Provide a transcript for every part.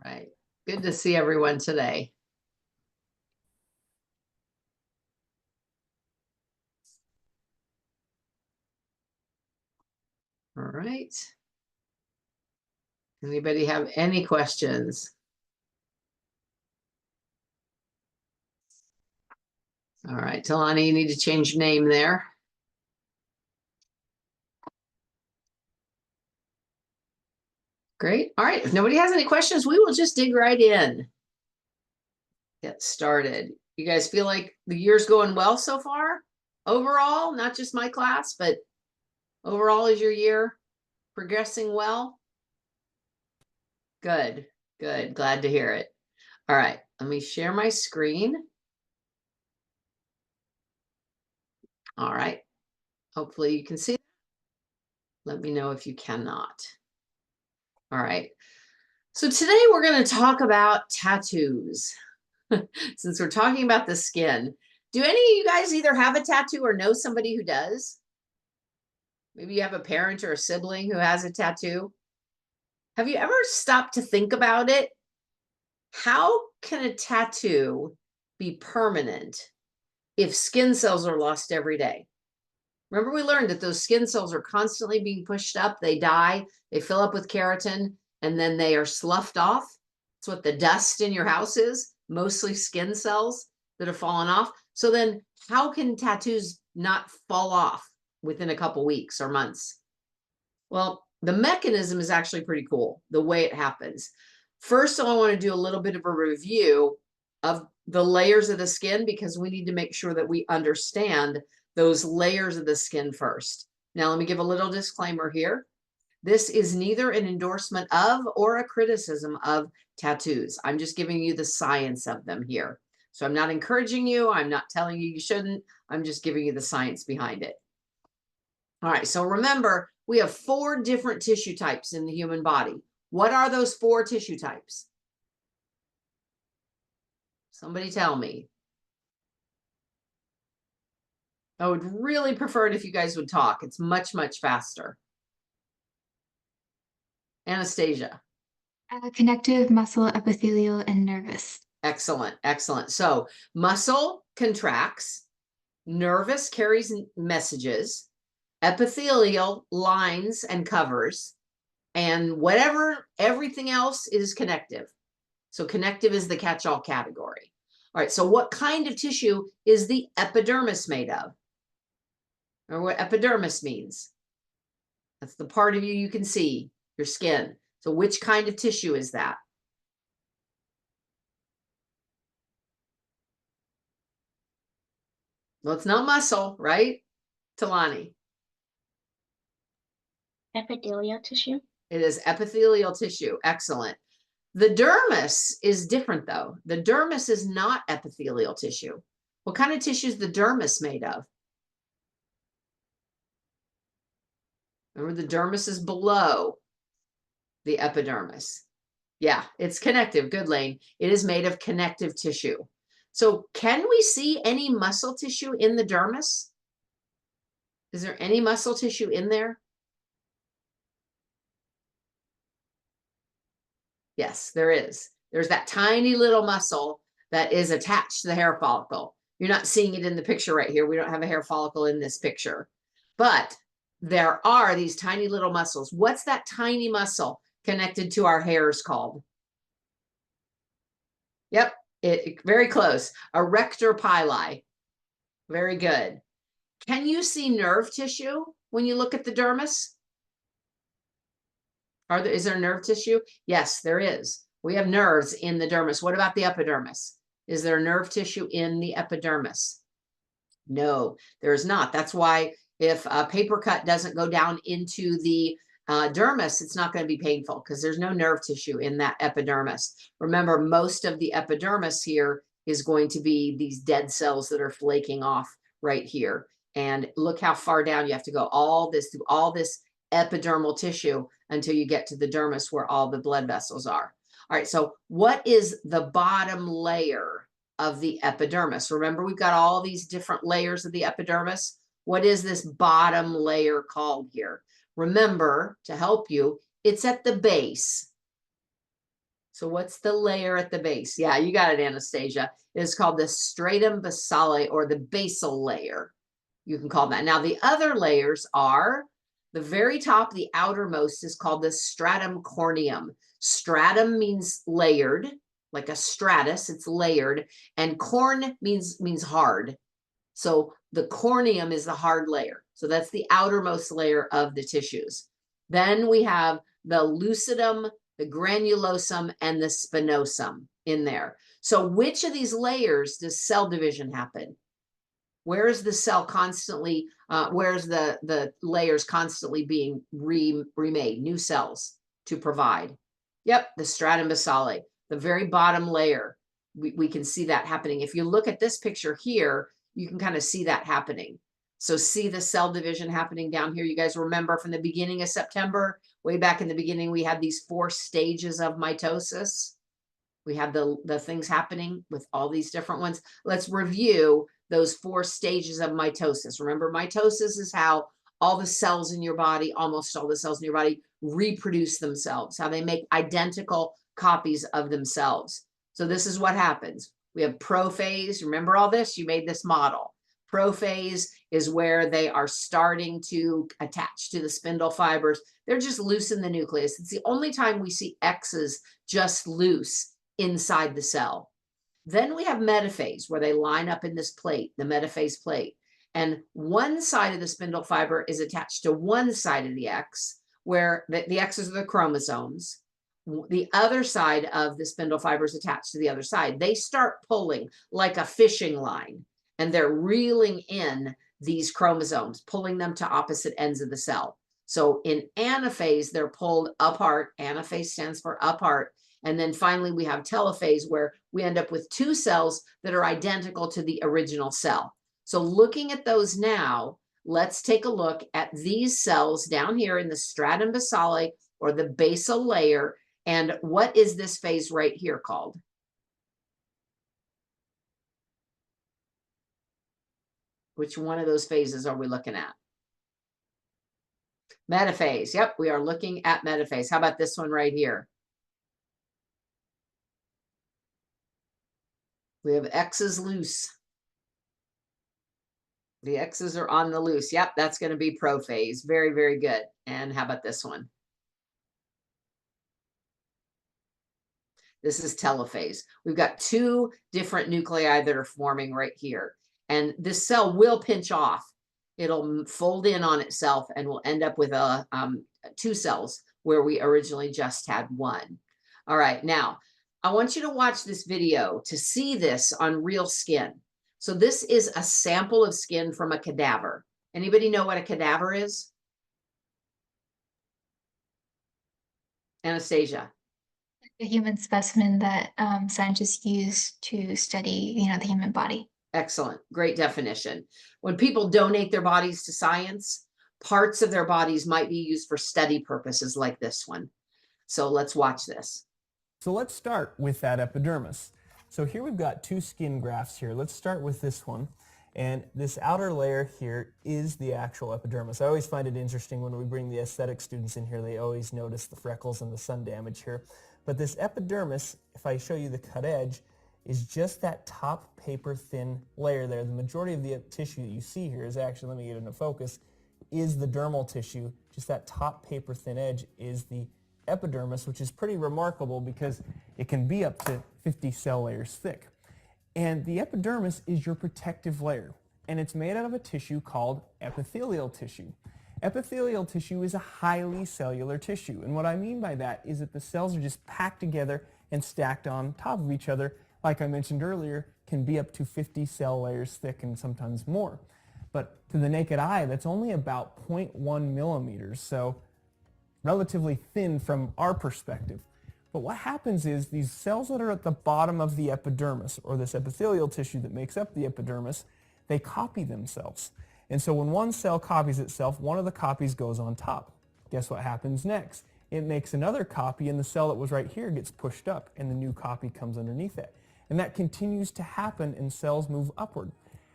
right. Good to see everyone today. All right. Anybody have any questions? All right, Talani, you need to change your name there. Great. All right. If nobody has any questions, we will just dig right in. Get started. You guys feel like the year's going well so far? Overall, not just my class, but overall, is your year progressing well? Good, good. Glad to hear it. All right, let me share my screen. All right. Hopefully you can see. Let me know if you cannot. All right. So today we're going to talk about tattoos. Since we're talking about the skin, do any of you guys either have a tattoo or know somebody who does? Maybe you have a parent or a sibling who has a tattoo. Have you ever stopped to think about it? How can a tattoo be permanent if skin cells are lost every day? Remember, we learned that those skin cells are constantly being pushed up. They die, they fill up with keratin, and then they are sloughed off. That's what the dust in your house is, mostly skin cells that have fallen off. So then how can tattoos not fall off within a couple weeks or months? Well, the mechanism is actually pretty cool, the way it happens. First, I want to do a little bit of a review of the layers of the skin because we need to make sure that we understand those layers of the skin first. Now, let me give a little disclaimer here. This is neither an endorsement of or a criticism of tattoos. I'm just giving you the science of them here. So I'm not encouraging you. I'm not telling you you shouldn't. I'm just giving you the science behind it. All right, so remember, we have 4 different tissue types in the human body. What are those 4 tissue types? Somebody tell me. I would really prefer it if you guys would talk. It's much, much faster. Anastasia. Connective, muscle, epithelial, and nervous. Excellent, excellent. So muscle contracts, nervous carries messages, epithelial lines and covers, and whatever, everything else is connective. So connective is the catch-all category. All right, so what kind of tissue is the epidermis made of? Or what epidermis means? That's the part of you can see, your skin. So which kind of tissue is that? Well, it's not muscle, right? Talani. Epithelial tissue. It is epithelial tissue. Excellent. The dermis is different, though. The dermis is not epithelial tissue. What kind of tissue is the dermis made of? Remember, the dermis is below the epidermis. Yeah, it's connective. Good, Lane. It is made of connective tissue. So can we see any muscle tissue in the dermis? Is there any muscle tissue in there? Yes, there is. There's that tiny little muscle that is attached to the hair follicle. You're not seeing it in the picture right here. We don't have a hair follicle in this picture, but there are these tiny little muscles. What's that tiny muscle connected to our hairs called? Yep, very close. Arrector pili. Very good. Can you see nerve tissue when you look at the dermis? Is there nerve tissue? Yes, there is. We have nerves in the dermis. What about the epidermis? Is there nerve tissue in the epidermis? No, there is not. That's why if a paper cut doesn't go down into the dermis, it's not going to be painful because there's no nerve tissue in that epidermis. Remember, most of the epidermis here is going to be these dead cells that are flaking off right here. And look how far down you have to go, through all this epidermal tissue until you get to the dermis where all the blood vessels are. All right, so what is the bottom layer of the epidermis? Remember, we've got all these different layers of the epidermis. What is this bottom layer called here? Remember, to help you, it's at the base. So what's the layer at the base? Yeah, you got it, Anastasia. It is called the stratum basale, or the basal layer. You can call that. Now, the other layers are the very top, the outermost is called the stratum corneum. Stratum means layered, like a stratus, it's layered, and corn means hard. So the corneum is the hard layer. So that's the outermost layer of the tissues. Then we have the lucidum, the granulosum, and the spinosum in there. So which of these layers does cell division happen? Where is the cell constantly, where's the layers constantly being remade, new cells to provide? Yep, the stratum basale, the very bottom layer. We can see that happening. If you look at this picture here, you can kind of see that happening. So see the cell division happening down here. You guys remember from the beginning of September, way back in the beginning, we had these 4 stages of mitosis. We had the things happening with all these different ones. Let's review those 4 stages of mitosis. Remember, mitosis is how all the cells in your body, almost all the cells in your body, reproduce themselves, how they make identical copies of themselves. So this is what happens. We have prophase. Remember all this? You made this model. Prophase is where they are starting to attach to the spindle fibers. They're just loose in the nucleus. It's the only time we see X's just loose inside the cell. Then we have metaphase, where they line up in this plate, the metaphase plate. And one side of the spindle fiber is attached to one side of the X, where the X's are the chromosomes. The other side of the spindle fiber is attached to the other side. They start pulling like a fishing line, and they're reeling in these chromosomes, pulling them to opposite ends of the cell. So in anaphase, they're pulled apart. Anaphase stands for apart. And then finally, we have telophase, where we end up with 2 cells that are identical to the original cell. So looking at those now, let's take a look at these cells down here in the stratum basale, or the basal layer. And what is this phase right here called? Which one of those phases are we looking at? Metaphase. Yep, we are looking at metaphase. How about this one right here? We have X's loose. The X's are on the loose. Yep, that's going to be prophase. Very, very good. And how about this one? This is telophase. We've got 2 different nuclei that are forming right here. And this cell will pinch off. It'll fold in on itself, and we'll end up with 2 cells where we originally just had 1. All right, now I want you to watch this video to see this on real skin. So this is a sample of skin from a cadaver. Anybody know what a cadaver is? Anastasia. A human specimen that scientists use to study, the human body. Excellent. Great definition. When people donate their bodies to science, parts of their bodies might be used for study purposes like this one. So let's watch this. So let's start with that epidermis. So here we've got 2 skin grafts here. Let's start with this one. And this outer layer here is the actual epidermis. I always find it interesting when we bring the aesthetic students in here, they always notice the freckles and the sun damage here. But this epidermis, if I show you the cut edge, is just that top paper thin layer there. The majority of the tissue that you see here is actually, let me get into focus, is the dermal tissue. Just that top paper thin edge is the epidermis, which is pretty remarkable because it can be up to 50 cell layers thick. And the epidermis is your protective layer, and it's made out of a tissue called epithelial tissue. Epithelial tissue is a highly cellular tissue, and what I mean by that is that the cells are just packed together and stacked on top of each other. Like I mentioned earlier, can be up to 50 cell layers thick and sometimes more. But to the naked eye, that's only about 0.1 millimeters, so relatively thin from our perspective. But what happens is these cells that are at the bottom of the epidermis, or this epithelial tissue that makes up the epidermis, they copy themselves. And so when one cell copies itself, one of the copies goes on top. Guess what happens next? It makes another copy, and the cell that was right here gets pushed up, and the new copy comes underneath it. And that continues to happen, and cells move upward.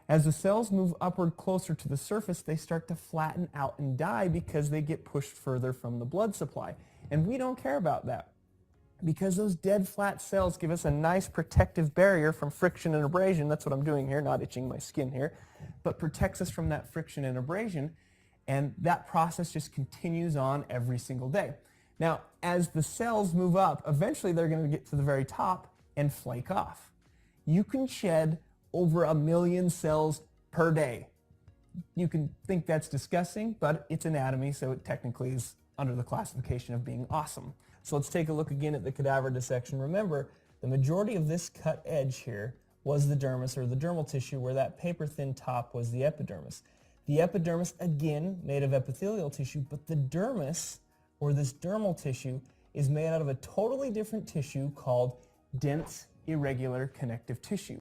As the cells move upward closer to the surface, they start to flatten out and die because they get pushed further from the blood supply. And we don't care about that. because those dead flat cells give us a nice protective barrier from friction and abrasion. That's what I'm doing here, not itching my skin here, but protects us from that friction and abrasion. And that process just continues on every single day. Now, as the cells move up, eventually they're going to get to the very top and flake off. You can shed over 1 million cells per day. You can think that's disgusting, but it's anatomy, so it technically is under the classification of being awesome. So let's take a look again at the cadaver dissection. Remember, the majority of this cut edge here was the dermis, or the dermal tissue, where that paper-thin top was the epidermis. The epidermis, again, made of epithelial tissue, but the dermis, or this dermal tissue, is made out of a totally different tissue called dense, irregular connective tissue.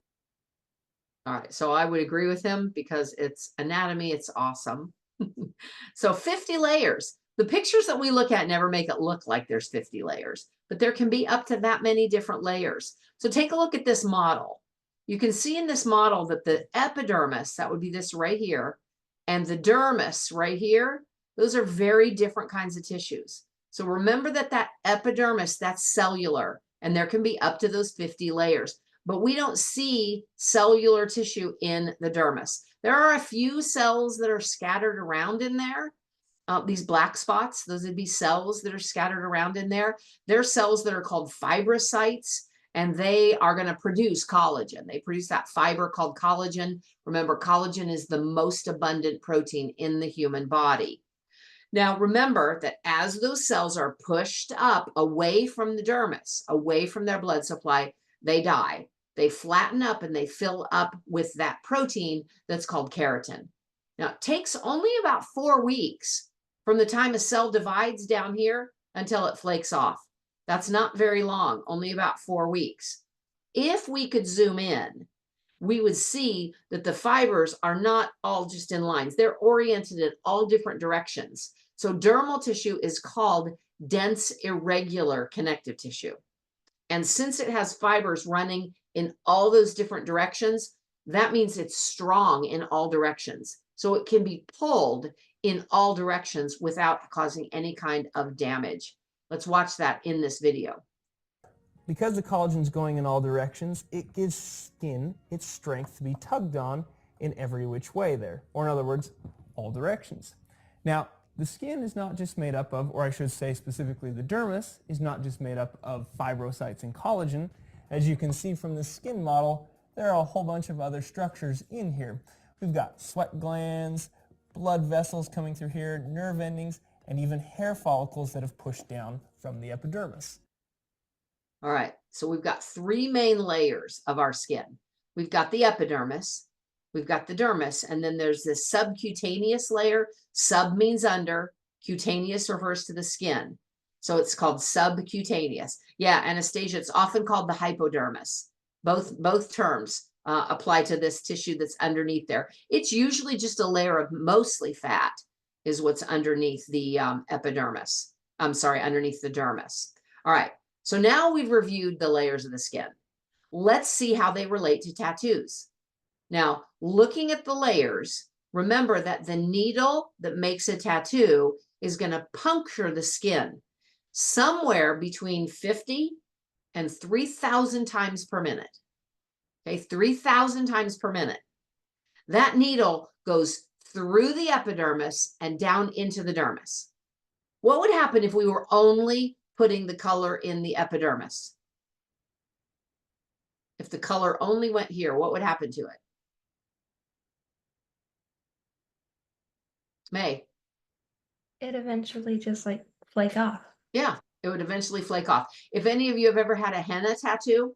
All right, so I would agree with him because it's anatomy, it's awesome. So 50 layers. The pictures that we look at never make it look like there's 50 layers, but there can be up to that many different layers. So take a look at this model. You can see in this model that the epidermis, that would be this right here, and the dermis right here, those are very different kinds of tissues. So remember that that epidermis, that's cellular, and there can be up to those 50 layers. But we don't see cellular tissue in the dermis. There are a few cells that are scattered around in there. These black spots, those would be cells that are scattered around in there. They're cells that are called fibrocytes, and they are going to produce collagen. They produce that fiber called collagen. Remember, collagen is the most abundant protein in the human body. Now, remember that as those cells are pushed up away from the dermis, away from their blood supply, they die. They flatten up and they fill up with that protein that's called keratin. Now, it takes only about 4 weeks from the time a cell divides down here until it flakes off. That's not very long, only about 4 weeks. If we could zoom in, we would see that the fibers are not all just in lines. They're oriented in all different directions. So dermal tissue is called dense, irregular connective tissue. And since it has fibers running in all those different directions, that means it's strong in all directions. So it can be pulled in all directions without causing any kind of damage. Let's watch that in this video. Because the collagen's going in all directions, it gives skin its strength to be tugged on in every which way there, or in other words, all directions. Now, the skin is not just made up of, or I should say specifically the dermis, is not just made up of fibrocytes and collagen. As you can see from the skin model, there are a whole bunch of other structures in here. We've got sweat glands, blood vessels coming through here, nerve endings, and even hair follicles that have pushed down from the epidermis. All right, so we've got 3 main layers of our skin. We've got the epidermis, we've got the dermis, and then there's this subcutaneous layer. Sub means under, cutaneous refers to the skin. So it's called subcutaneous. Yeah, Anastasia, it's often called the hypodermis. Both terms apply to this tissue that's underneath there. It's usually just a layer of mostly fat is what's underneath the epidermis. I'm sorry, underneath the dermis. All right, so now we've reviewed the layers of the skin. Let's see how they relate to tattoos. Now, looking at the layers, remember that the needle that makes a tattoo is going to puncture the skin somewhere between 50 and 3,000 times per minute. Okay, 3,000 times per minute. That needle goes through the epidermis and down into the dermis. What would happen if we were only putting the color in the epidermis? If the color only went here, what would happen to it? May. It eventually just like flake off. Yeah, it would eventually flake off. If any of you have ever had a henna tattoo,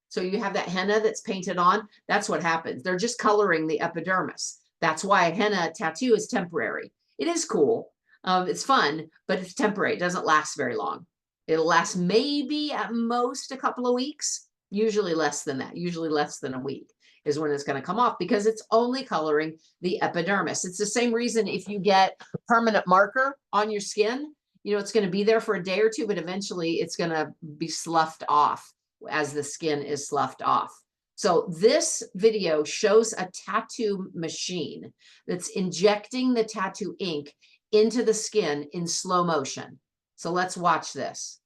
so you have that henna that's painted on, that's what happens. They're just coloring the epidermis. That's why a henna tattoo is temporary. It is cool. It's fun, but it's temporary. It doesn't last very long. It'll last maybe at most a couple of weeks, usually less than that, usually less than a week is when it's going to come off because it's only coloring the epidermis. It's the same reason if you get permanent marker on your skin, you know, it's going to be there for a day or two, but eventually it's going to be sloughed off as the skin is sloughed off. So this video shows a tattoo machine that's injecting the tattoo ink into the skin in slow motion. So let's watch this.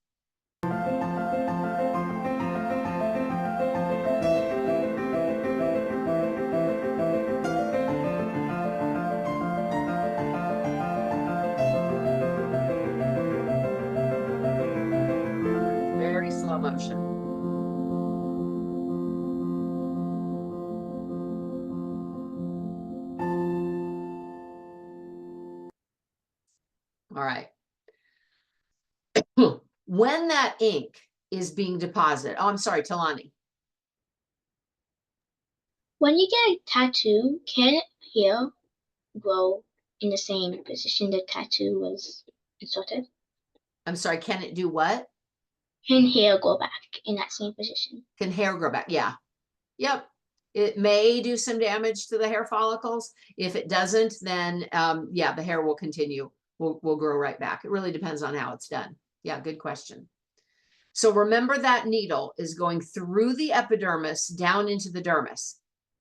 slow motion. All right. When that ink is being deposited, oh, I'm sorry, Talani. When you get a tattoo, can hair grow in the same position the tattoo was inserted? I'm sorry, can it do what? Can hair go back in that same position? Can hair grow back? Yeah. Yep. It may do some damage to the hair follicles. If it doesn't, then yeah, the hair will continue, will grow right back. It really depends on how it's done. Yeah, good question. So remember that needle is going through the epidermis down into the dermis.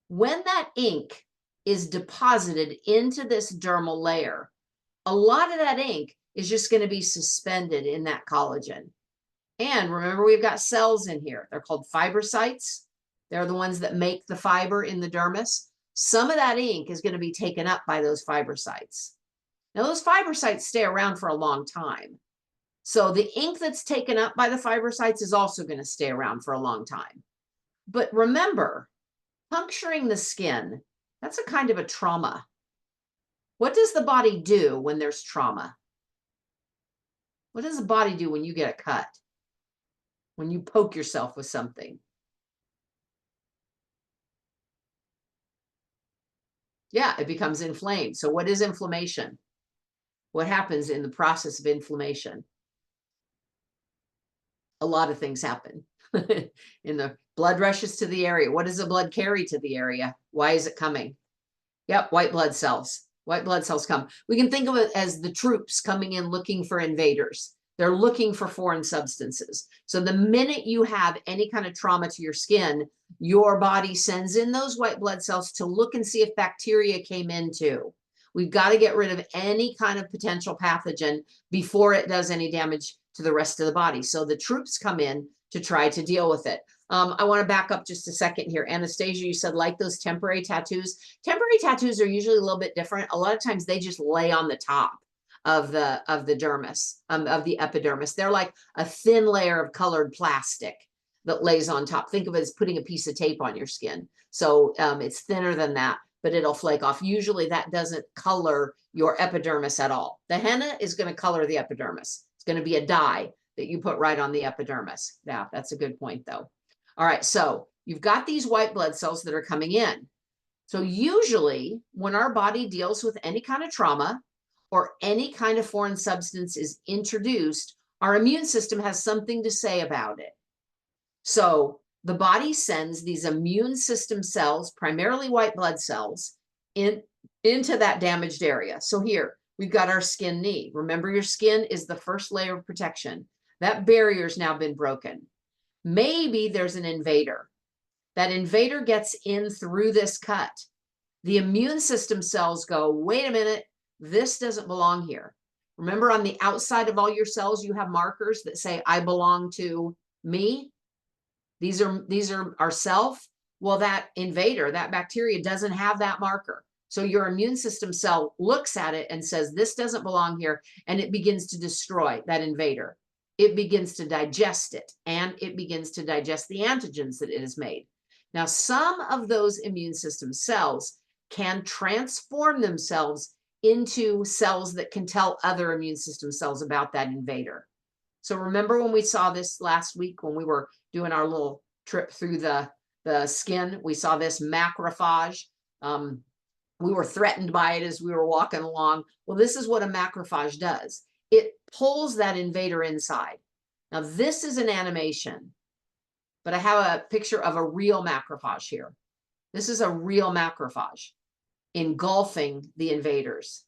When that ink is deposited into this dermal layer, a lot of that ink is just going to be suspended in that collagen. And remember, we've got cells in here. They're called fibrocytes. They're the ones that make the fiber in the dermis. Some of that ink is going to be taken up by those fibrocytes. Now, those fibrocytes stay around for a long time. So the ink that's taken up by the fibrocytes is also going to stay around for a long time. But remember, puncturing the skin, that's a kind of a trauma. What does the body do when there's trauma? What does the body do when you get a cut? When you poke yourself with something? Yeah, it becomes inflamed. So what is inflammation? What happens in the process of inflammation? A lot of things happen. In the blood rushes to the area. What does the blood carry to the area? Why is it coming? Yep, white blood cells. White blood cells come. We can think of it as the troops coming in looking for invaders. They're looking for foreign substances. So the minute you have any kind of trauma to your skin, your body sends in those white blood cells to look and see if bacteria came in too. We've got to get rid of any kind of potential pathogen before it does any damage to the rest of the body. So the troops come in to try to deal with it. I want to back up just a second here. Anastasia, you said like those temporary tattoos. Temporary tattoos are usually a little bit different. A lot of times they just lay on the top of the dermis, of the epidermis. They're like a thin layer of colored plastic that lays on top. Think of it as putting a piece of tape on your skin. So it's thinner than that, but it'll flake off. Usually that doesn't color your epidermis at all. The henna is going to color the epidermis. It's going to be a dye that you put right on the epidermis. Yeah, that's a good point though. All right, so you've got these white blood cells that are coming in. So usually when our body deals with any kind of trauma or any kind of foreign substance is introduced, our immune system has something to say about it. So the body sends these immune system cells, primarily white blood cells, into that damaged area. So here, we've got our skin knee. Remember, your skin is the first layer of protection. That barrier's now been broken. Maybe there's an invader. That invader gets in through this cut. The immune system cells go, wait a minute, this doesn't belong here. Remember, on the outside of all your cells, you have markers that say, I belong to me. These are ourself. Well, that invader, that bacteria doesn't have that marker. So your immune system cell looks at it and says, this doesn't belong here. And it begins to destroy that invader. It begins to digest it, and it begins to digest the antigens that it has made. Now, some of those immune system cells can transform themselves into cells that can tell other immune system cells about that invader. So remember when we saw this last week when we were doing our little trip through the skin, we saw this macrophage. We were threatened by it as we were walking along. Well, this is what a macrophage does. It pulls that invader inside. Now, this is an animation, but I have a picture of a real macrophage here. This is a real macrophage engulfing the invaders.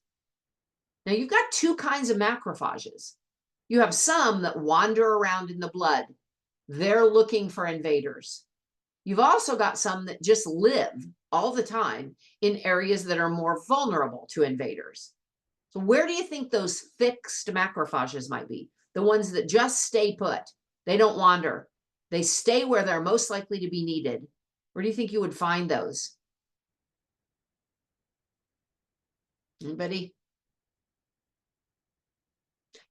Now, you've got two kinds of macrophages. You have some that wander around in the blood. They're looking for invaders. You've also got some that just live all the time in areas that are more vulnerable to invaders. So where do you think those fixed macrophages might be? The ones that just stay put. They don't wander. They stay where they're most likely to be needed. Where do you think you would find those? Anybody?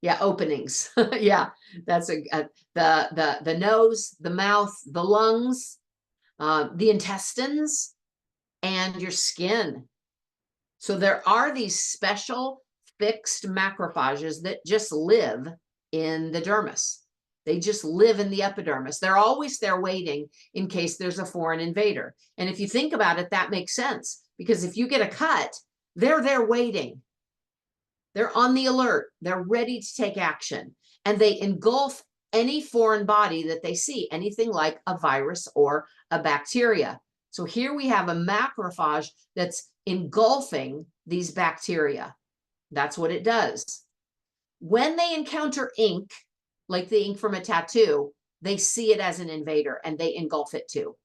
Yeah, openings. Yeah, that's the nose, the mouth, the lungs, the intestines, and your skin. So there are these special fixed macrophages that just live in the dermis. They just live in the epidermis. They're always there waiting in case there's a foreign invader. And if you think about it, that makes sense, because if you get a cut, they're there waiting. They're on the alert. They're ready to take action. And they engulf any foreign body that they see, anything like a virus or a bacteria. So here we have a macrophage that's engulfing these bacteria. That's what it does. When they encounter ink, like the ink from a tattoo, they see it as an invader and they engulf it too.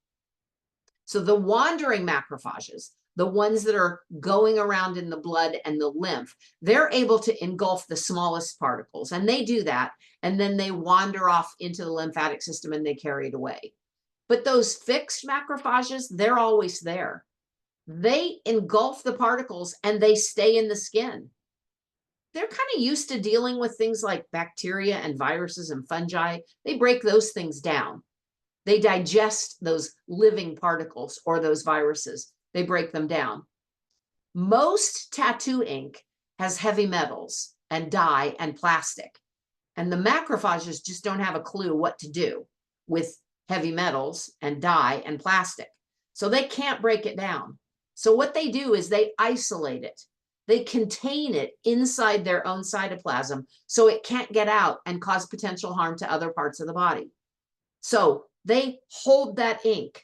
So the wandering macrophages, the ones that are going around in the blood and the lymph, they're able to engulf the smallest particles, and they do that, and then they wander off into the lymphatic system and they carry it away. But those fixed macrophages, they're always there. They engulf the particles and they stay in the skin. They're kind of used to dealing with things like bacteria and viruses and fungi. They break those things down. They digest those living particles or those viruses. They break them down. Most tattoo ink has heavy metals and dye and plastic. And the macrophages just don't have a clue what to do with heavy metals and dye and plastic. So they can't break it down. So what they do is they isolate it. They contain it inside their own cytoplasm so it can't get out and cause potential harm to other parts of the body. So they hold that ink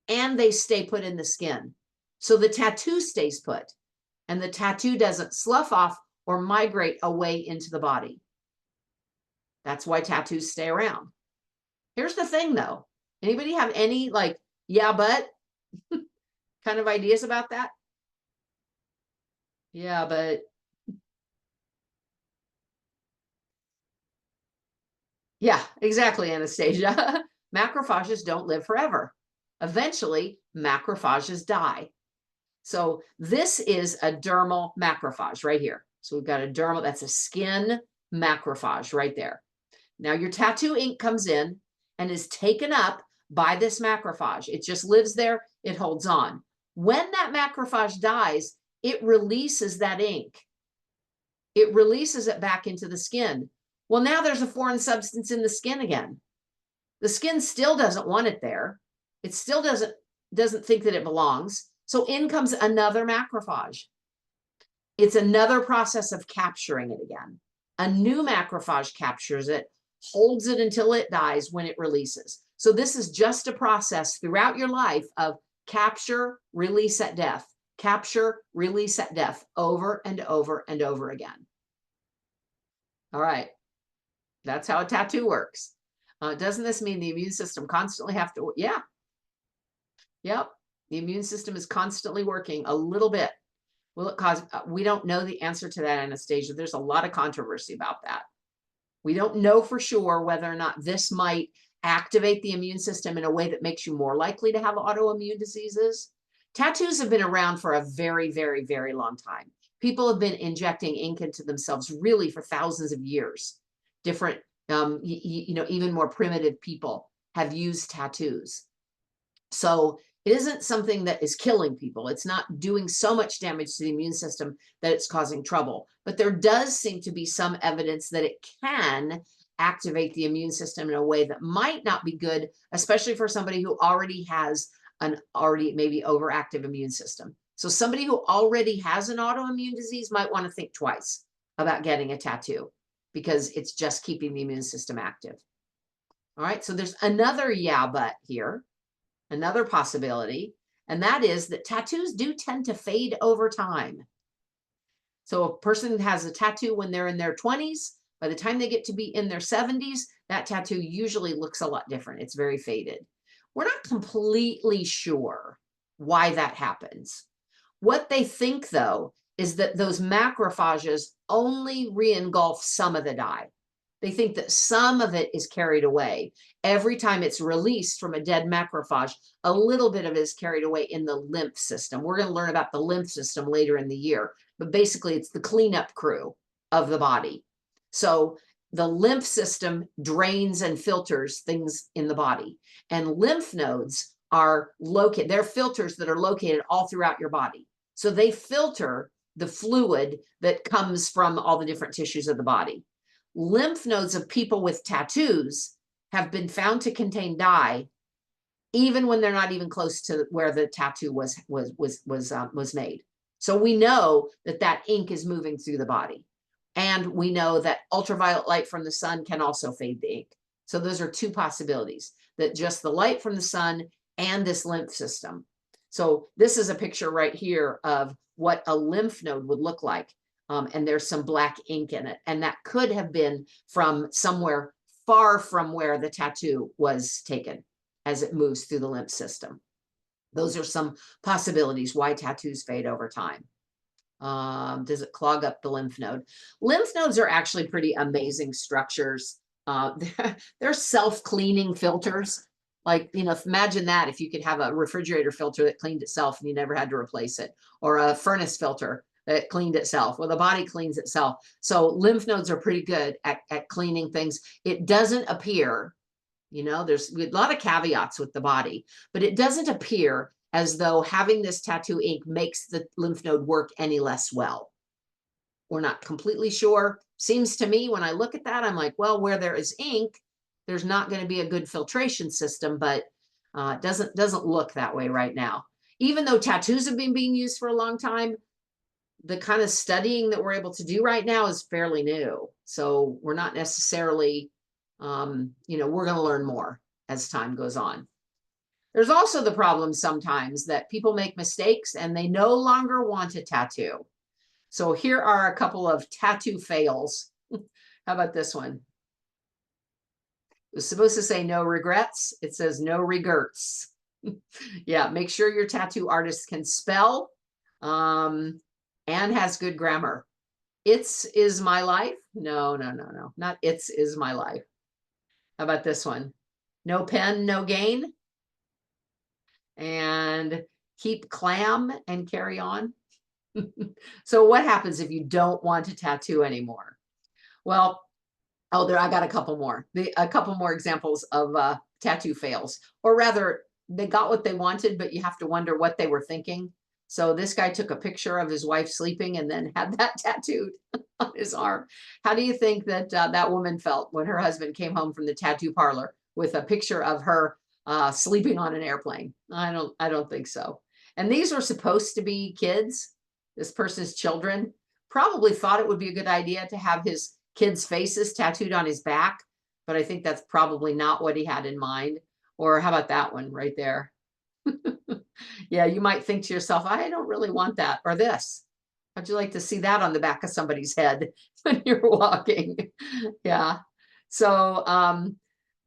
and they stay put in the skin. So the tattoo stays put and the tattoo doesn't slough off or migrate away into the body. That's why tattoos stay around. Here's the thing though. Anybody have any like, yeah, but kind of ideas about that? Yeah, but yeah, exactly, Anastasia. Macrophages don't live forever. Eventually, macrophages die. So this is a dermal macrophage right here. So we've got a dermal, that's a skin macrophage right there. Now your tattoo ink comes in and is taken up by this macrophage. It just lives there, it holds on. When that macrophage dies, it releases that ink. It releases it back into the skin. Well, now there's a foreign substance in the skin again. The skin still doesn't want it there. It still doesn't think that it belongs. So in comes another macrophage. It's another process of capturing it again. A new macrophage captures it, holds it until it dies when it releases. So this is just a process throughout your life of capture, release at death, capture, release at death, over and over and over again. All right, that's how a tattoo works. Doesn't this mean the immune system constantly have to, yeah. Yep, the immune system is constantly working a little bit. Will it cause, we don't know the answer to that, Anastasia. There's a lot of controversy about that. We don't know for sure whether or not this might activate the immune system in a way that makes you more likely to have autoimmune diseases. Tattoos have been around for a very, very, very long time. People have been injecting ink into themselves really for thousands of years. Different, even more primitive people have used tattoos. So it isn't something that is killing people. It's not doing so much damage to the immune system that it's causing trouble. But there does seem to be some evidence that it can activate the immune system in a way that might not be good, especially for somebody who already has an maybe overactive immune system. So somebody who already has an autoimmune disease might want to think twice about getting a tattoo because it's just keeping the immune system active. All right, so there's another yeah, but here. Another possibility, and that is that tattoos do tend to fade over time. So a person has a tattoo when they're in their 20s, by the time they get to be in their 70s, that tattoo usually looks a lot different. It's very faded. We're not completely sure why that happens. What they think, though, is that those macrophages only re-engulf some of the dye. They think that some of it is carried away. Every time it's released from a dead macrophage, a little bit of it is carried away in the lymph system. We're going to learn about the lymph system later in the year, but basically it's the cleanup crew of the body. So the lymph system drains and filters things in the body, and lymph nodes are located, they're filters that are located all throughout your body. So they filter the fluid that comes from all the different tissues of the body. Lymph nodes of people with tattoos have been found to contain dye, even when they're not even close to where the tattoo was made. So we know that that ink is moving through the body. And we know that ultraviolet light from the sun can also fade the ink. So those are two possibilities, that just the light from the sun and this lymph system. So this is a picture right here of what a lymph node would look like. And there's some black ink in it. And that could have been from somewhere far from where the tattoo was taken as it moves through the lymph system. Those are some possibilities why tattoos fade over time. Does it clog up the lymph node? Lymph nodes are actually pretty amazing structures. They're self-cleaning filters. Like, you know, imagine that if you could have a refrigerator filter that cleaned itself and you never had to replace it, or a furnace filter that cleaned itself. Well, the body cleans itself. So lymph nodes are pretty good at cleaning things. It doesn't appear, you know, there's a lot of caveats with the body, but it doesn't appear as though having this tattoo ink makes the lymph node work any less well. We're not completely sure. Seems to me when I look at that, I'm like, well, where there is ink, there's not going to be a good filtration system, but it doesn't look that way right now. Even though tattoos have been being used for a long time, the kind of studying that we're able to do right now is fairly new. So we're not necessarily, you know, we're going to learn more as time goes on. There's also the problem sometimes that people make mistakes and they no longer want a tattoo. So here are a couple of tattoo fails. How about this one? It was supposed to say no regrets. It says no regrets. Yeah, make sure your tattoo artist can spell and has good grammar. It's is my life. No, not it's is my life. How about this one? No pen, no gain. And keep clam and carry on. So what happens if you don't want a tattoo anymore? Well, oh, I got a couple more. A couple more examples of tattoo fails, or rather, they got what they wanted, but you have to wonder what they were thinking. So this guy took a picture of his wife sleeping and then had that tattooed on his arm. How do you think that that woman felt when her husband came home from the tattoo parlor with a picture of her sleeping on an airplane? I don't think so. And these were supposed to be kids. This person's children probably thought it would be a good idea to have his kids' faces tattooed on his back, but I think that's probably not what he had in mind. Or how about that one right there? Yeah, you might think to yourself, I don't really want that. Or this. How'd you like to see that on the back of somebody's head when you're walking? Yeah. So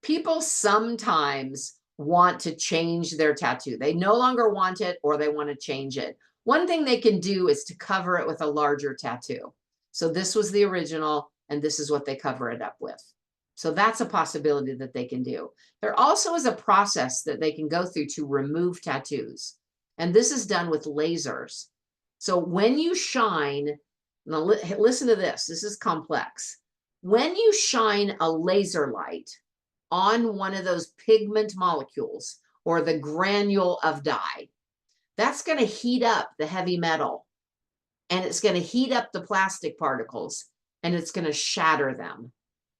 people sometimes want to change their tattoo. They no longer want it, or they want to change it. One thing they can do is to cover it with a larger tattoo. So this was the original, and this is what they cover it up with. So that's a possibility that they can do. There also is a process that they can go through to remove tattoos. And this is done with lasers. So when you shine, now listen to this, this is complex. When you shine a laser light on one of those pigment molecules or the granule of dye, that's going to heat up the heavy metal, and it's going to heat up the plastic particles, and it's going to shatter them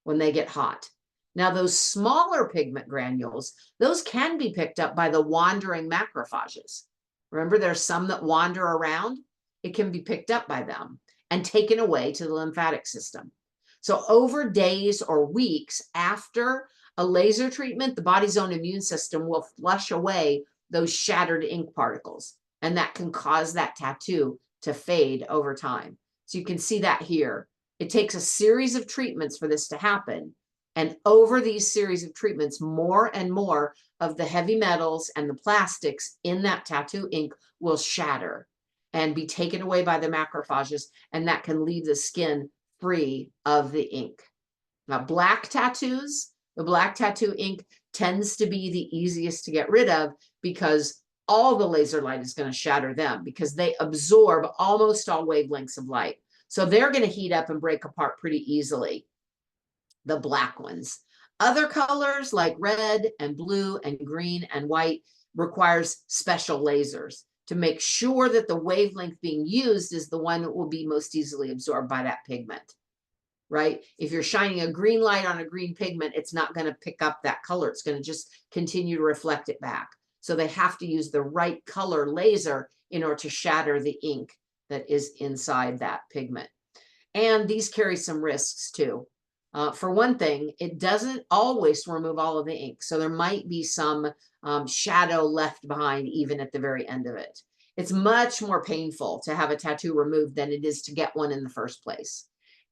when they get hot. Now, those smaller pigment granules, those can be picked up by the wandering macrophages. Remember, there's some that wander around. It can be picked up by them and taken away to the lymphatic system. So over days or weeks after a laser treatment, the body's own immune system will flush away those shattered ink particles, and that can cause that tattoo to fade over time. So you can see that here. It takes a series of treatments for this to happen. And over these series of treatments, more and more of the heavy metals and the plastics in that tattoo ink will shatter and be taken away by the macrophages, and that can leave the skin free of the ink. Now, black tattoos, the black tattoo ink tends to be the easiest to get rid of because all the laser light is going to shatter them because they absorb almost all wavelengths of light. So they're going to heat up and break apart pretty easily. the black ones. Other colors like red and blue and green and white requires special lasers to make sure that the wavelength being used is the one that will be most easily absorbed by that pigment, right? If you're shining a green light on a green pigment, it's not going to pick up that color. It's going to just continue to reflect it back. So they have to use the right color laser in order to shatter the ink that is inside that pigment. And these carry some risks too. For one thing, it doesn't always remove all of the ink. So there might be some shadow left behind even at the very end of it. It's much more painful to have a tattoo removed than it is to get one in the first place.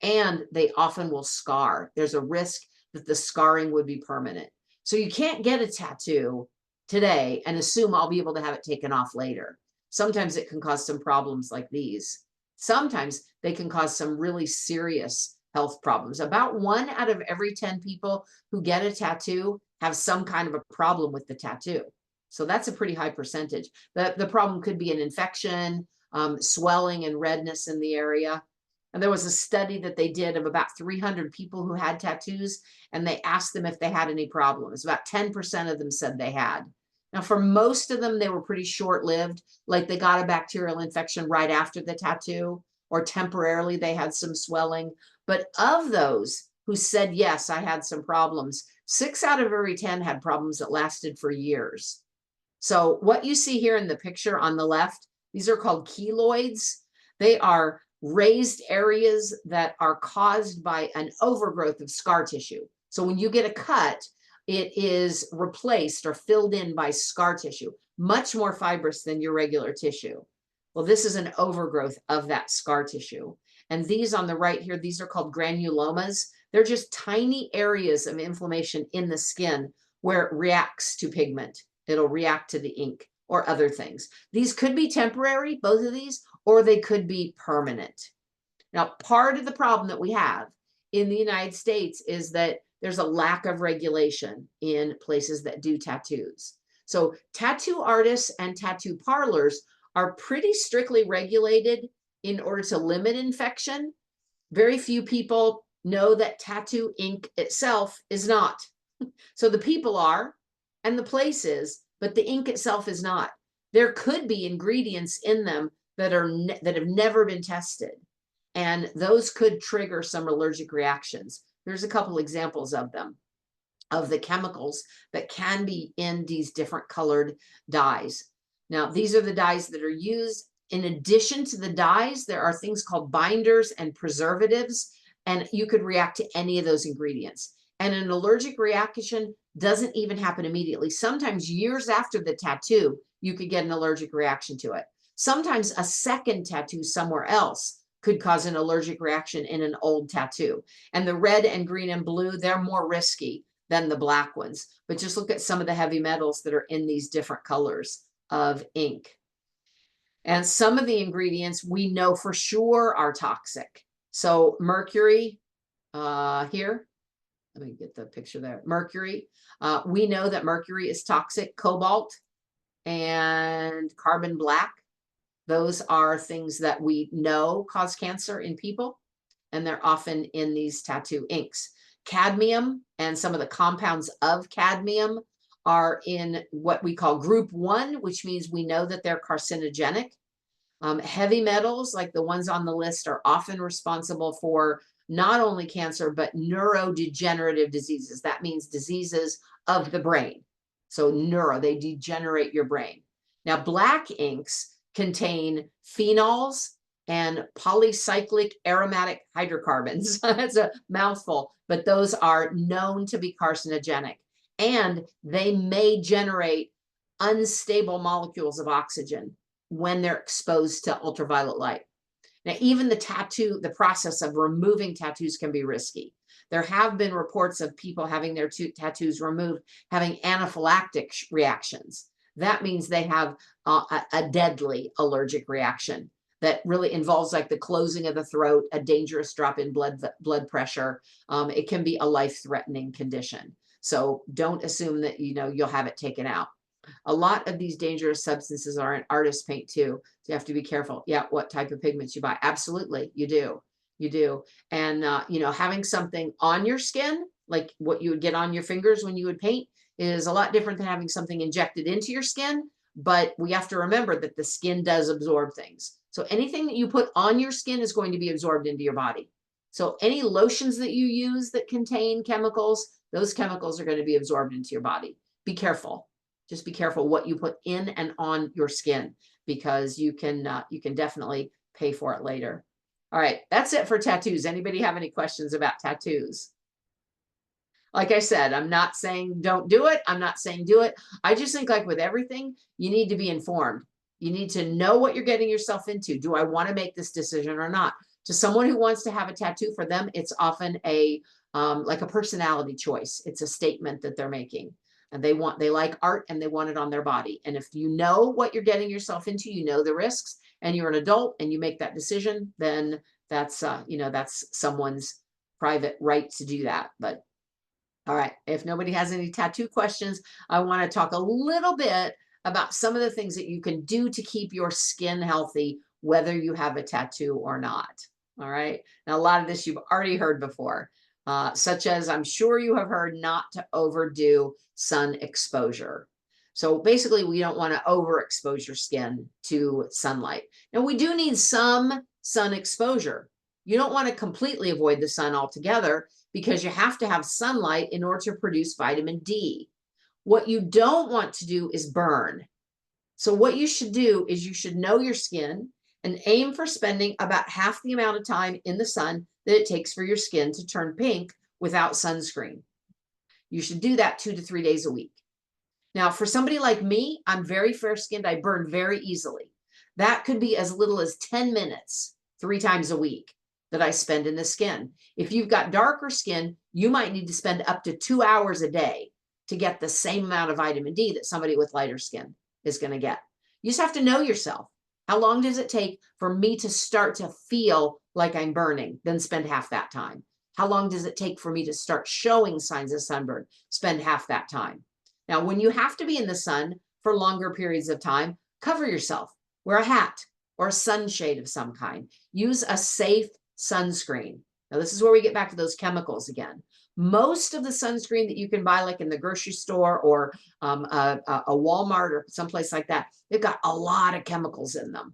And they often will scar. There's a risk that the scarring would be permanent. So you can't get a tattoo today and assume I'll be able to have it taken off later. Sometimes it can cause some problems like these. Sometimes they can cause some really serious health problems. About 1 out of every 10 people who get a tattoo have some kind of a problem with the tattoo. So that's a pretty high percentage. The problem could be an infection, swelling and redness in the area. And there was a study that they did of about 300 people who had tattoos, and they asked them if they had any problems. About 10% of them said they had. Now, for most of them, they were pretty short-lived, like they got a bacterial infection right after the tattoo, or temporarily they had some swelling. But of those who said, yes, I had some problems, 6 out of every 10 had problems that lasted for years. So what you see here in the picture on the left, these are called keloids. They are raised areas that are caused by an overgrowth of scar tissue. So when you get a cut, it is replaced or filled in by scar tissue, much more fibrous than your regular tissue. Well, this is an overgrowth of that scar tissue. And these on the right here, these are called granulomas. They're just tiny areas of inflammation in the skin where it reacts to pigment. It'll react to the ink or other things. These could be temporary, both of these, or they could be permanent. Now, part of the problem that we have in the United States is that there's a lack of regulation in places that do tattoos. So tattoo artists and tattoo parlors are pretty strictly regulated in order to limit infection. Very few people know that tattoo ink itself is not. So the people are, and the place is, but the ink itself is not. There could be ingredients in them that have never been tested, and those could trigger some allergic reactions. There's a couple examples of them, of the chemicals that can be in these different colored dyes. Now, these are the dyes that are used. In addition to the dyes, there are things called binders and preservatives, and you could react to any of those ingredients. And an allergic reaction doesn't even happen immediately. Sometimes years after the tattoo, you could get an allergic reaction to it. Sometimes a second tattoo somewhere else could cause an allergic reaction in an old tattoo. And the red and green and blue, they're more risky than the black ones. But just look at some of the heavy metals that are in these different colors of ink. And some of the ingredients we know for sure are toxic. So mercury here, let me get the picture there. Mercury, we know that mercury is toxic. Cobalt and carbon black, those are things that we know cause cancer in people, and they're often in these tattoo inks. Cadmium and some of the compounds of cadmium are in what we call group 1, which means we know that they're carcinogenic. Heavy metals, like the ones on the list, are often responsible for not only cancer, but neurodegenerative diseases. That means diseases of the brain. So they degenerate your brain. Now, black inks contain phenols and polycyclic aromatic hydrocarbons. That's a mouthful, but those are known to be carcinogenic. And they may generate unstable molecules of oxygen when they're exposed to ultraviolet light. Now, even the process of removing tattoos can be risky. There have been reports of people having their tattoos removed, having anaphylactic reactions. That means they have a deadly allergic reaction that really involves like the closing of the throat, a dangerous drop in blood pressure. It can be a life-threatening condition. So don't assume that you'll have it taken out. A lot of these dangerous substances are in artist paint too. So you have to be careful. Yeah, what type of pigments you buy. Absolutely, you do. You do. And, you know, having something on your skin, like what you would get on your fingers when you would paint, is a lot different than having something injected into your skin. But we have to remember that the skin does absorb things. So anything that you put on your skin is going to be absorbed into your body. So any lotions that you use that contain chemicals, those chemicals are going to be absorbed into your body. Be careful. Just be careful what you put in and on your skin, because you can definitely pay for it later. All right, that's it for tattoos. Anybody have any questions about tattoos? Like I said, I'm not saying don't do it. I'm not saying do it. I just think, like with everything, you need to be informed. You need to know what you're getting yourself into. Do I want to make this decision or not? To someone who wants to have a tattoo, for them, it's often a like a personality choice. It's a statement that they're making, and they like art and they want it on their body. And if you know what you're getting yourself into, you know the risks, and you're an adult and you make that decision, then that's you know, that's someone's private right to do that. But all right, if nobody has any tattoo questions, I want to talk a little bit about some of the things that you can do to keep your skin healthy, whether you have a tattoo or not. All right. Now, a lot of this you've already heard before, such as, I'm sure you have heard, not to overdo sun exposure. So basically, we don't want to overexpose your skin to sunlight. Now, we do need some sun exposure. You don't want to completely avoid the sun altogether, because you have to have sunlight in order to produce vitamin D. What you don't want to do is burn. So what you should do is you should know your skin and aim for spending about half the amount of time in the sun that it takes for your skin to turn pink without sunscreen. You should do that 2 to 3 days a week. Now, for somebody like me, I'm very fair-skinned. I burn very easily. That could be as little as 10 minutes 3 times a week that I spend in the skin. If you've got darker skin, you might need to spend up to 2 hours a day to get the same amount of vitamin D that somebody with lighter skin is going to get. You just have to know yourself. How long does it take for me to start to feel like I'm burning? Then spend half that time. How long does it take for me to start showing signs of sunburn? Spend half that time. Now, when you have to be in the sun for longer periods of time, cover yourself. Wear a hat or a sunshade of some kind. Use a safe sunscreen. Now, this is where we get back to those chemicals again. Most of the sunscreen that you can buy, like in the grocery store or a Walmart or someplace like that, they've got a lot of chemicals in them.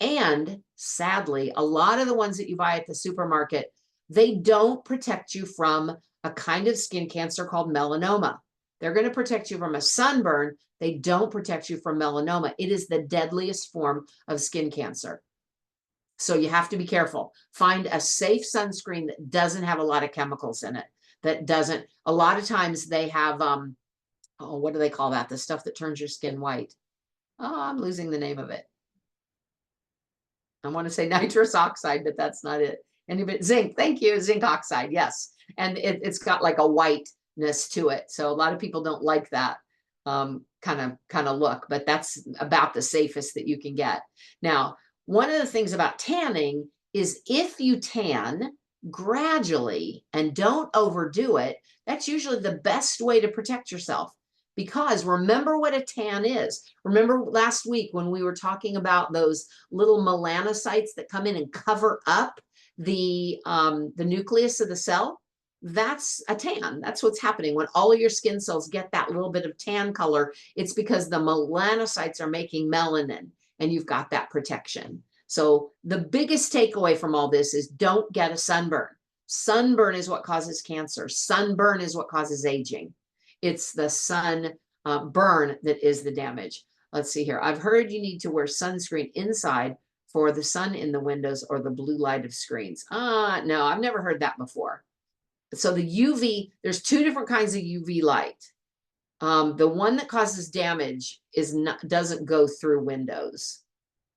And sadly, a lot of the ones that you buy at the supermarket, they don't protect you from a kind of skin cancer called melanoma. They're going to protect you from a sunburn. They don't protect you from melanoma. It is the deadliest form of skin cancer. So you have to be careful. Find a safe sunscreen that doesn't have a lot of chemicals in it. That doesn't, a lot of times they have, oh, what do they call that? The stuff that turns your skin white. Oh, I'm losing the name of it. I want to say nitrous oxide, but that's not it. Anybody, zinc, thank you, zinc oxide, yes. And it's got like a whiteness to it. So a lot of people don't like that kind of look, but that's about the safest that you can get. Now, one of the things about tanning is if you tan gradually and don't overdo it, that's usually the best way to protect yourself. Because remember what a tan is. Remember last week when we were talking about those little melanocytes that come in and cover up the nucleus of the cell? That's a tan. That's what's happening when all of your skin cells get that little bit of tan color. It's because the melanocytes are making melanin and you've got that protection. So the biggest takeaway from all this is don't get a sunburn. Sunburn is what causes cancer. Sunburn is what causes aging. It's the sun burn that is the damage. Let's see here. I've heard you need to wear sunscreen inside for the sun in the windows or the blue light of screens. No, I've never heard that before. So the UV, there's 2 different kinds of UV light. The one that causes damage doesn't go through windows.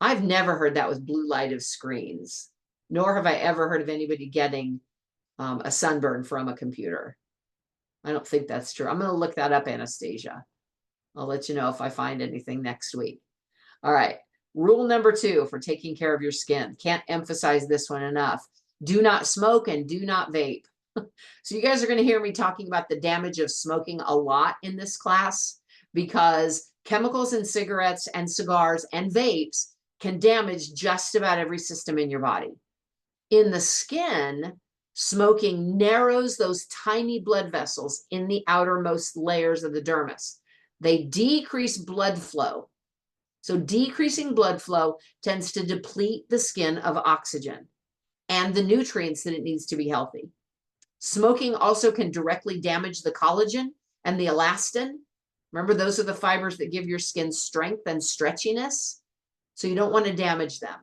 I've never heard that with blue light of screens, nor have I ever heard of anybody getting a sunburn from a computer. I don't think that's true. I'm going to look that up, Anastasia. I'll let you know if I find anything next week. All right. Rule number 2 for taking care of your skin. Can't emphasize this one enough. Do not smoke and do not vape. So you guys are going to hear me talking about the damage of smoking a lot in this class, because chemicals in cigarettes and cigars and vapes can damage just about every system in your body. In the skin, smoking narrows those tiny blood vessels in the outermost layers of the dermis. They decrease blood flow. So decreasing blood flow tends to deplete the skin of oxygen and the nutrients that it needs to be healthy. Smoking also can directly damage the collagen and the elastin. Remember, those are the fibers that give your skin strength and stretchiness. So you don't want to damage them.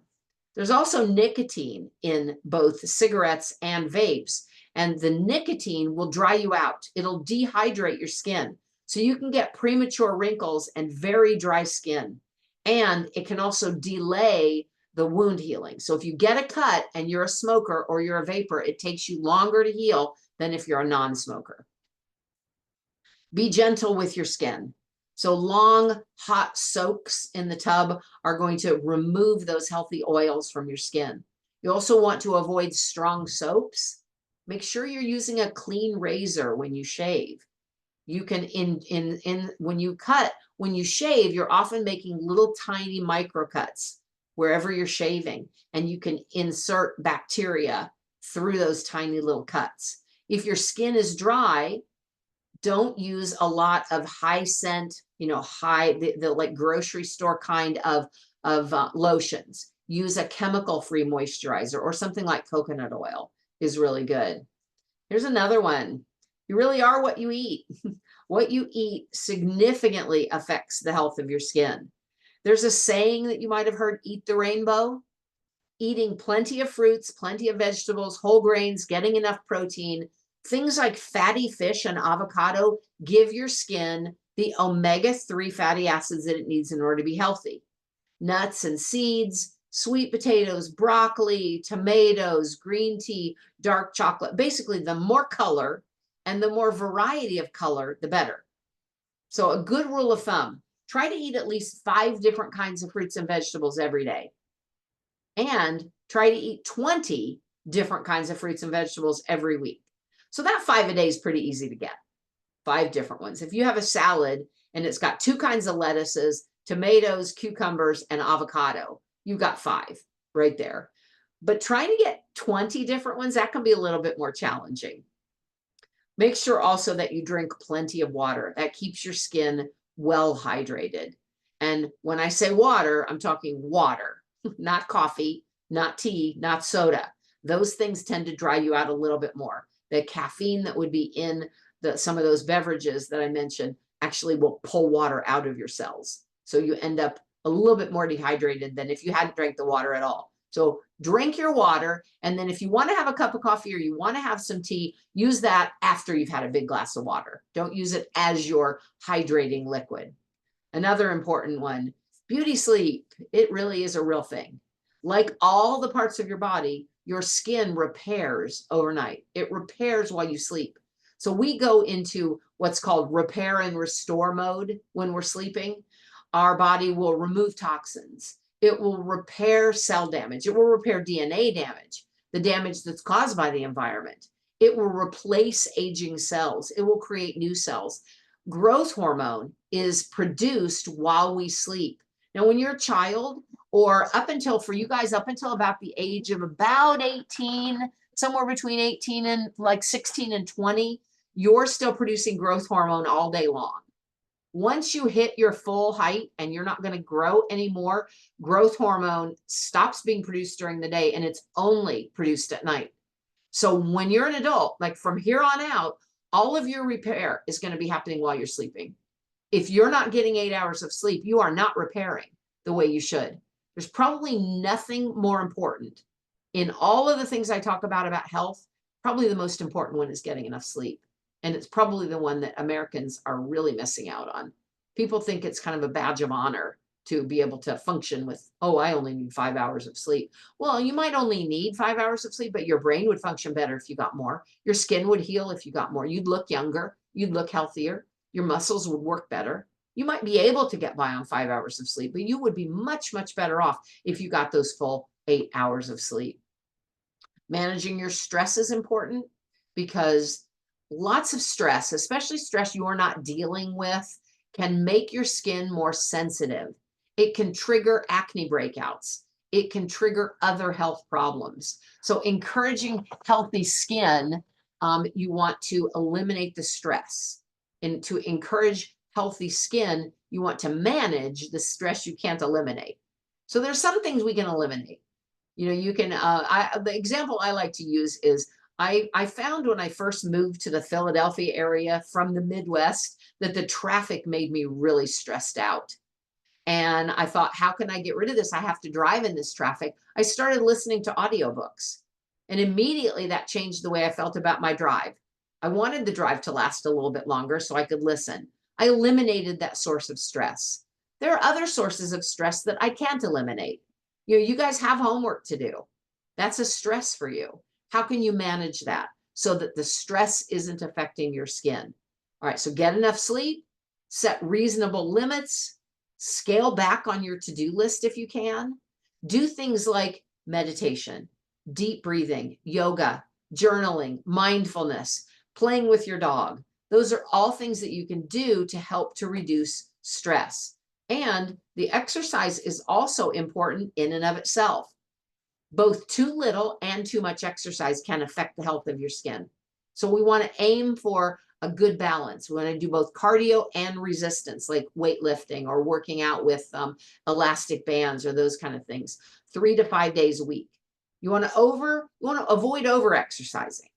There's also nicotine in both cigarettes and vapes, and the nicotine will dry you out. It'll dehydrate your skin. So you can get premature wrinkles and very dry skin. And it can also delay the wound healing. So if you get a cut and you're a smoker or you're a vapor, it takes you longer to heal than if you're a non-smoker. Be gentle with your skin. So long, hot soaks in the tub are going to remove those healthy oils from your skin. You also want to avoid strong soaps. Make sure you're using a clean razor when you shave. You can, when you shave, you're often making little tiny micro cuts wherever you're shaving, and you can insert bacteria through those tiny little cuts. If your skin is dry, don't use a lot of high scent, the like grocery store kind of lotions. Use a chemical-free moisturizer, or something like coconut oil is really good. Here's another one. You really are what you eat. What you eat significantly affects the health of your skin. There's a saying that you might have heard, eat the rainbow. Eating plenty of fruits, plenty of vegetables, whole grains, getting enough protein, things like fatty fish and avocado give your skin the omega-3 fatty acids that it needs in order to be healthy. Nuts and seeds, sweet potatoes, broccoli, tomatoes, green tea, dark chocolate. Basically, the more color and the more variety of color, the better. So a good rule of thumb, try to eat at least 5 different kinds of fruits and vegetables every day. And try to eat 20 different kinds of fruits and vegetables every week. So that 5 a day is pretty easy to get. 5 different ones. If you have a salad and it's got 2 kinds of lettuces, tomatoes, cucumbers, and avocado, you've got 5 right there. But trying to get 20 different ones, that can be a little bit more challenging. Make sure also that you drink plenty of water. That keeps your skin well hydrated. And when I say water, I'm talking water, not coffee, not tea, not soda. Those things tend to dry you out a little bit more. The caffeine that would be in some of those beverages that I mentioned actually will pull water out of your cells. So you end up a little bit more dehydrated than if you hadn't drank the water at all. So drink your water, and then if you want to have a cup of coffee or you want to have some tea, use that after you've had a big glass of water. Don't use it as your hydrating liquid. Another important one, beauty sleep. It really is a real thing. Like all the parts of your body, your skin repairs overnight. It repairs while you sleep. So we go into what's called repair and restore mode when we're sleeping. Our body will remove toxins. It will repair cell damage. It will repair DNA damage, the damage that's caused by the environment. It will replace aging cells. It will create new cells. Growth hormone is produced while we sleep. Now, when you're a child, or for you guys, up until about the age of about 18, somewhere between 18 and like 16 and 20, you're still producing growth hormone all day long. Once you hit your full height and you're not going to grow anymore, growth hormone stops being produced during the day and it's only produced at night. So when you're an adult, like from here on out, all of your repair is going to be happening while you're sleeping. If you're not getting 8 hours of sleep, you are not repairing the way you should. There's probably nothing more important. In all of the things I talk about health, probably the most important one is getting enough sleep. And it's probably the one that Americans are really missing out on. People think it's kind of a badge of honor to be able to function with, oh, I only need 5 hours of sleep. Well, you might only need 5 hours of sleep, but your brain would function better if you got more. Your skin would heal if you got more. You'd look younger. You'd look healthier. Your muscles would work better. You might be able to get by on 5 hours of sleep, but you would be much, much better off if you got those full 8 hours of sleep. Managing your stress is important because lots of stress, especially stress you're not dealing with, can make your skin more sensitive. It can trigger acne breakouts. it can trigger other health problems. So encouraging healthy skin, you want to eliminate the stress. And to encourage healthy skin, you want to manage the stress you can't eliminate. So there's some things we can eliminate. You know, you can, the example I like to use is I found when I first moved to the Philadelphia area from the Midwest that the traffic made me really stressed out. And I thought, how can I get rid of this? I have to drive in this traffic. I started listening to audiobooks, and immediately that changed the way I felt about my drive. I wanted the drive to last a little bit longer so I could listen. I eliminated that source of stress. There are other sources of stress that I can't eliminate. You know, you guys have homework to do. That's a stress for you. How can you manage that so that the stress isn't affecting your skin? All right, so get enough sleep, set reasonable limits, scale back on your to-do list if you can. Do things like meditation, deep breathing, yoga, journaling, mindfulness, playing with your dog. Those are all things that you can do to help to reduce stress. And the exercise is also important in and of itself. Both too little and too much exercise can affect the health of your skin. So we want to aim for a good balance. We want to do both cardio and resistance, like weightlifting or working out with elastic bands or those kind of things, 3 to 5 days a week. You want to avoid over exercising.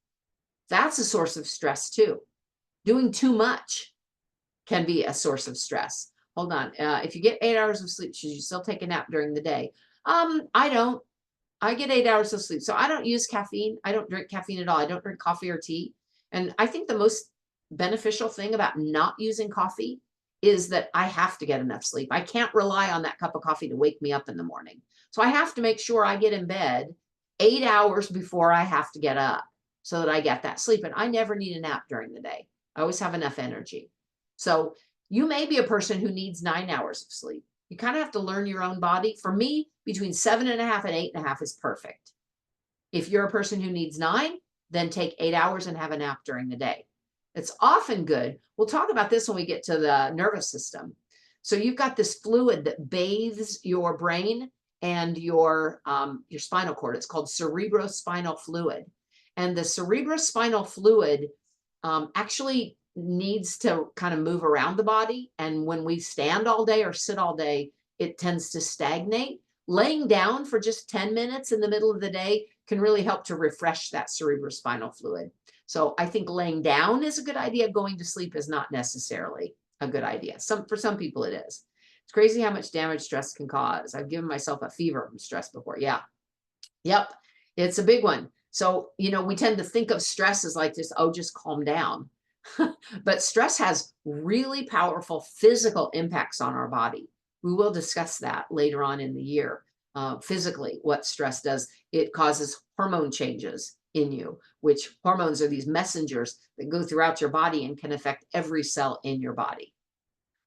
That's a source of stress too. Doing too much can be a source of stress. Hold on. If you get 8 hours of sleep, should you still take a nap during the day? I don't. I get 8 hours of sleep. So I don't use caffeine. I don't drink caffeine at all. I don't drink coffee or tea. And I think the most beneficial thing about not using coffee is that I have to get enough sleep. I can't rely on that cup of coffee to wake me up in the morning. So I have to make sure I get in bed 8 hours before I have to get up so that I get that sleep. And I never need a nap during the day. I always have enough energy. So you may be a person who needs 9 hours of sleep. You kind of have to learn your own body. For me, between 7.5 and 8.5 is perfect. If you're a person who needs 9, then take 8 hours and have a nap during the day. It's often good. We'll talk about this when we get to the nervous system. So you've got this fluid that bathes your brain and your spinal cord. It's called cerebrospinal fluid. And the cerebrospinal fluid actually needs to kind of move around the body. And when we stand all day or sit all day, it tends to stagnate. Laying down for just 10 minutes in the middle of the day can really help to refresh that cerebrospinal fluid. So I think laying down is a good idea. Going to sleep is not necessarily a good idea. For some people it is. It's crazy how much damage stress can cause. I've given myself a fever from stress before. Yeah. Yep. It's a big one. So, you know, we tend to think of stress as like this, oh, just calm down. But stress has really powerful physical impacts on our body. We will discuss that later on in the year. Physically, what stress does, it causes hormone changes in you, which hormones are these messengers that go throughout your body and can affect every cell in your body.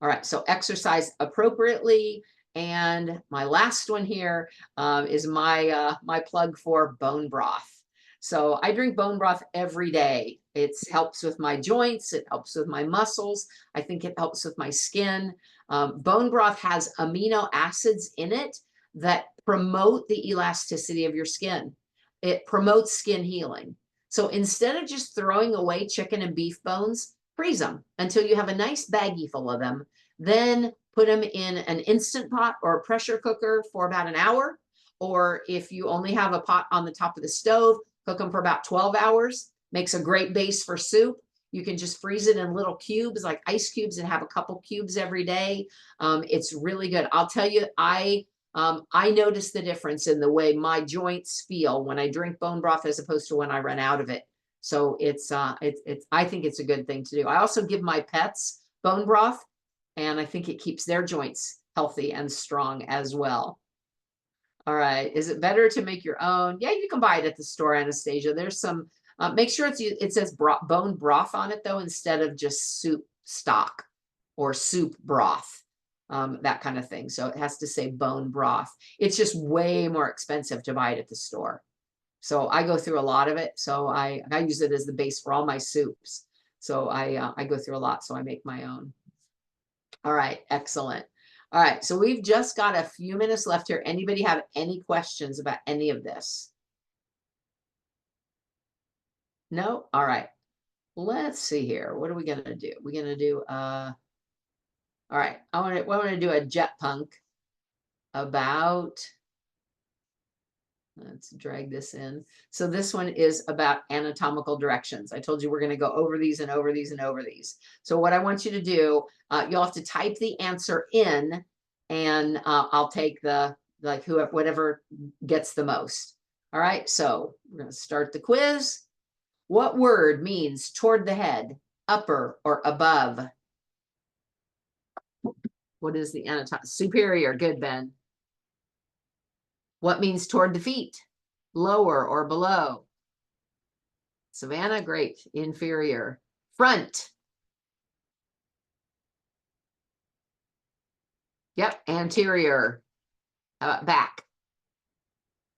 All right, so exercise appropriately. And my last one here is my plug for bone broth. So I drink bone broth every day. It helps with my joints. It helps with my muscles. I think it helps with my skin. Bone broth has amino acids in it that promote the elasticity of your skin. It promotes skin healing. So instead of just throwing away chicken and beef bones, freeze them until you have a nice baggie full of them. Then put them in an Instant Pot or a pressure cooker for about an hour. Or if you only have a pot on the top of the stove, cook them for about 12 hours. Makes a great base for soup. You can just freeze it in little cubes, like ice cubes, and have a couple cubes every day. It's really good. I'll tell you, I notice the difference in the way my joints feel when I drink bone broth as opposed to when I run out of it. So I think it's a good thing to do. I also give my pets bone broth, and I think it keeps their joints healthy and strong as well. All right. Is it better to make your own? Yeah, you can buy it at the store, Anastasia. There's some, make sure it says bone broth on it though, instead of just soup stock or soup broth, that kind of thing. So it has to say bone broth. It's just way more expensive to buy it at the store. So I go through a lot of it. So I use it as the base for all my soups. So I go through a lot. So I make my own. All right. Excellent. All right, so we've just got a few minutes left here. Anybody have any questions about any of this? No? All right. Let's see here. What are we gonna do? We're gonna do all right. I want to do a jet punk about, let's drag this in. So this one is about anatomical directions. I told you we're going to go over these and over these and over these. So what I want you to do, you'll have to type the answer in, and I'll take the, like, whoever, whatever gets the most. All right, so we're going to start the quiz. What word means toward the head, upper or above? What is the anatomy? Superior. Good, Ben. What means toward the feet? Lower or below? Savannah, great. Inferior. Front. Yep. Anterior. Back.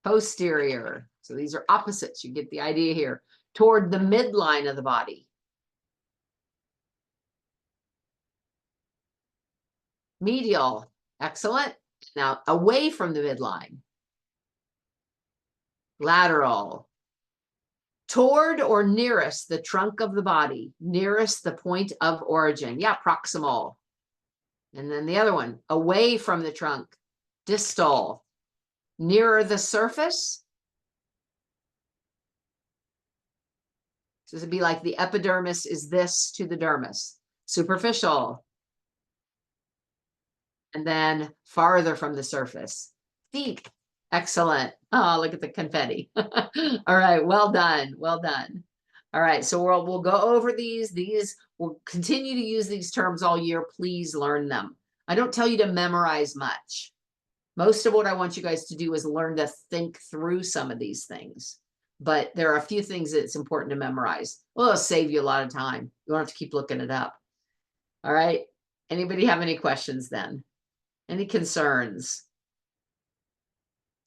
Posterior. So these are opposites. You get the idea here. Toward the midline of the body. Medial. Excellent. Now away from the midline. Lateral. Toward or nearest the trunk of the body, nearest the point of origin. Yeah, proximal. And then the other one, away from the trunk, distal. Nearer the surface. So this would be like the epidermis is this to the dermis. Superficial. And then farther from the surface. Deep. Excellent. Oh, look at the confetti. All right, well done, well done. All right, so we'll go over these. We'll continue to use these terms all year. Please learn them. I don't tell you to memorize much. Most of what I want you guys to do is learn to think through some of these things. But there are a few things that's important to memorize. Well, it'll save you a lot of time. You don't have to keep looking it up. All right. Anybody have any questions then? Any concerns?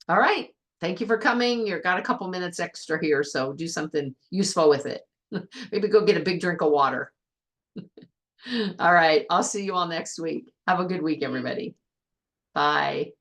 All right. Thank you for coming. You've got a couple minutes extra here, so do something useful with it. Maybe go get a big drink of water. All right. I'll see you all next week. Have a good week, everybody. Bye.